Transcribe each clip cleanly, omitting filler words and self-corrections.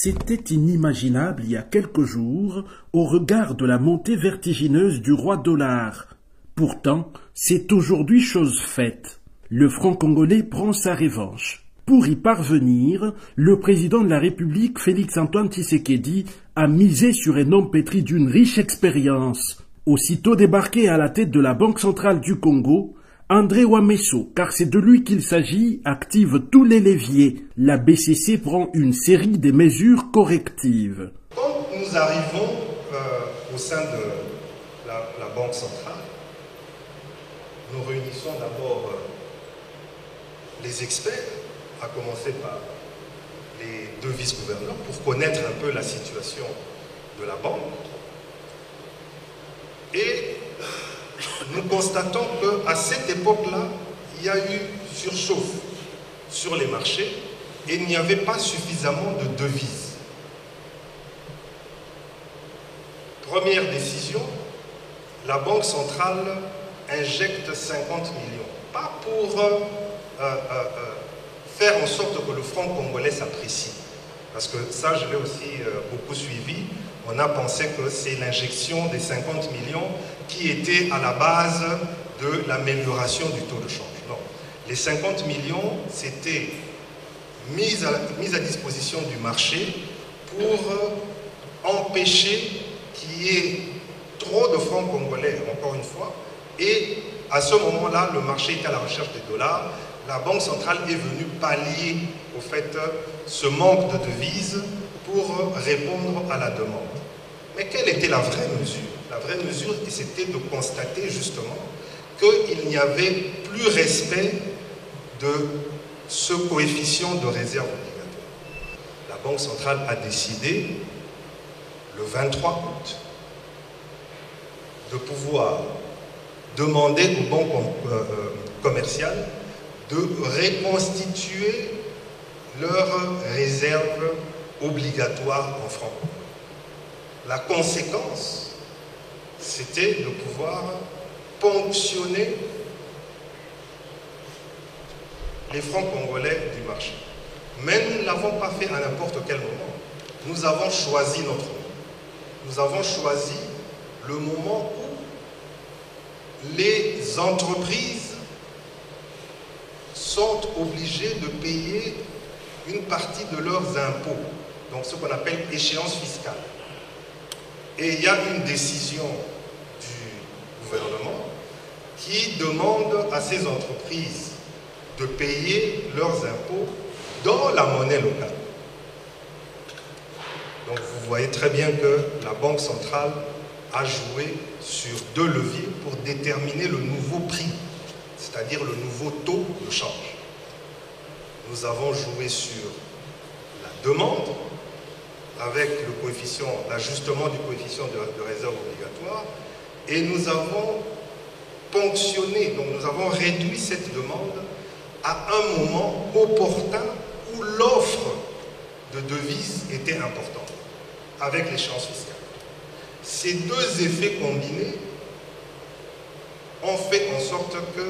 C'était inimaginable il y a quelques jours au regard de la montée vertigineuse du roi dollar. Pourtant, c'est aujourd'hui chose faite. Le franc congolais prend sa revanche. Pour y parvenir, le président de la République, Félix-Antoine Tshisekedi, a misé sur un homme pétri d'une riche expérience. Aussitôt débarqué à la tête de la Banque centrale du Congo, André Ouamesso, car c'est de lui qu'il s'agit, active tous les leviers. La BCC prend une série de mesures correctives. Quand nous arrivons au sein de la Banque centrale, nous réunissons d'abord les experts, à commencer par les deux vice-gouverneurs, pour connaître un peu la situation de la banque. Et nous constatons qu'à cette époque-là, il y a eu surchauffe sur les marchés et il n'y avait pas suffisamment de devises. Première décision, la Banque centrale injecte 50 millions. Pas pour faire en sorte que le franc congolais s'apprécie. Parce que ça, je l'ai aussi beaucoup suivi. On a pensé que c'est l'injection des 50 millions qui était à la base de l'amélioration du taux de change. Non. Les 50 millions, c'était mise à disposition du marché pour empêcher qu'il y ait trop de francs congolais, encore une fois. Et à ce moment-là, le marché était à la recherche des dollars. La Banque centrale est venue pallier au fait ce manque de devises pour répondre à la demande. Mais quelle était la vraie mesure? La vraie mesure, c'était de constater justement qu'il n'y avait plus respect de ce coefficient de réserve obligatoire. La Banque centrale a décidé, le 23 août, de pouvoir demander aux banques commerciales de reconstituer leurs réserves obligatoires en francs. La conséquence, c'était de pouvoir ponctionner les francs congolais du marché. Mais nous ne l'avons pas fait à n'importe quel moment. Nous avons choisi notre moment. Nous avons choisi le moment où les entreprises sont obligées de payer une partie de leurs impôts, donc ce qu'on appelle échéance fiscale. Et il y a une décision du gouvernement qui demande à ces entreprises de payer leurs impôts dans la monnaie locale. Donc vous voyez très bien que la Banque centrale a joué sur deux leviers pour déterminer le nouveau prix, c'est-à-dire le nouveau taux de change. Nous avons joué sur la demande, avec le coefficient, l'ajustement du coefficient de réserve obligatoire, et nous avons ponctionné, donc nous avons réduit cette demande à un moment opportun où l'offre de devises était importante, avec l'échéance fiscale. Ces deux effets combinés ont fait en sorte que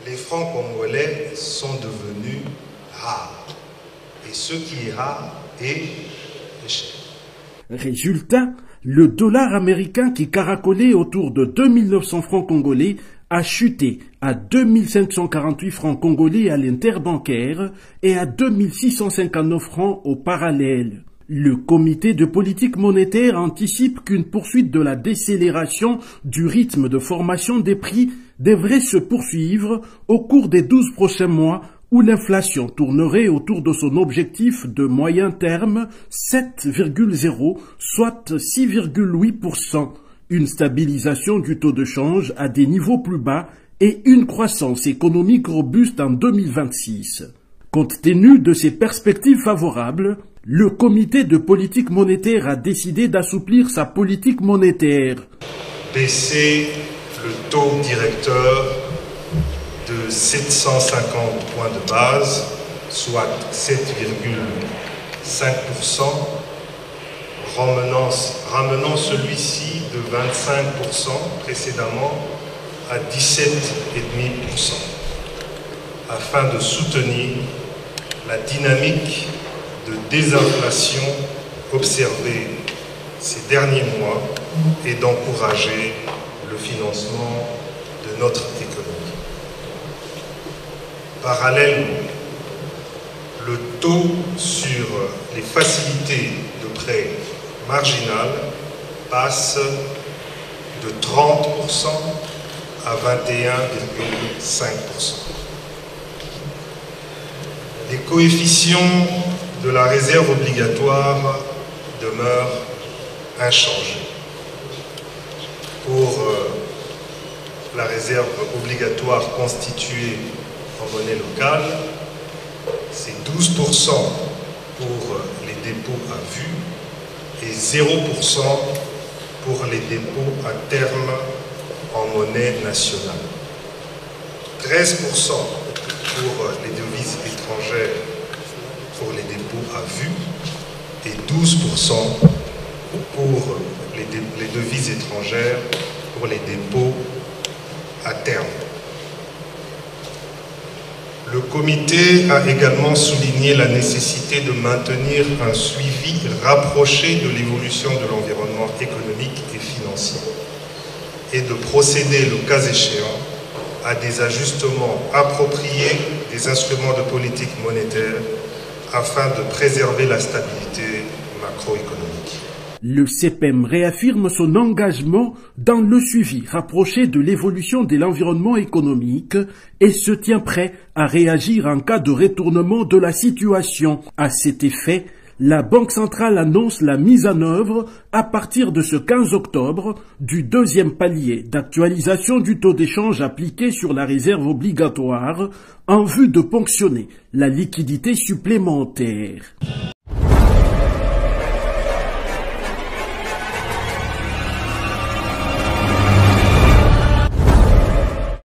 les francs congolais sont devenus rares. Et ce qui est rare est cher. Résultat, le dollar américain qui caracolait autour de 2900 francs congolais a chuté à 2548 francs congolais à l'interbancaire et à 2659 francs au parallèle. Le comité de politique monétaire anticipe qu'une poursuite de la décélération du rythme de formation des prix devrait se poursuivre au cours des 12 prochains mois où l'inflation tournerait autour de son objectif de moyen terme 7,0, soit 6,8%, une stabilisation du taux de change à des niveaux plus bas et une croissance économique robuste en 2026. Compte tenu de ces perspectives favorables, le comité de politique monétaire a décidé d'assouplir sa politique monétaire. Baisser le taux directeur de 750 points de base, soit 7,5%, ramenant celui-ci de 25% précédemment à 17,5%, afin de soutenir la dynamique de désinflation observée ces derniers mois et d'encourager le financement de notre économie. Parallèlement, le taux sur les facilités de prêt marginales passe de 30% à 21,5%. Les coefficients de la réserve obligatoire demeurent inchangés. Pour la réserve obligatoire constituée en monnaie locale, c'est 12% pour les dépôts à vue et 0% pour les dépôts à terme en monnaie nationale. 13% pour les devises étrangères pour les dépôts à vue et 12% pour les devises étrangères pour les dépôts à terme. Le comité a également souligné la nécessité de maintenir un suivi rapproché de l'évolution de l'environnement économique et financier et de procéder, le cas échéant, à des ajustements appropriés des instruments de politique monétaire afin de préserver la stabilité macroéconomique. Le CEPEM réaffirme son engagement dans le suivi rapproché de l'évolution de l'environnement économique et se tient prêt à réagir en cas de retournement de la situation. À cet effet, la Banque centrale annonce la mise en œuvre, à partir de ce 15 octobre, du deuxième palier d'actualisation du taux d'échange appliqué sur la réserve obligatoire en vue de ponctionner la liquidité supplémentaire.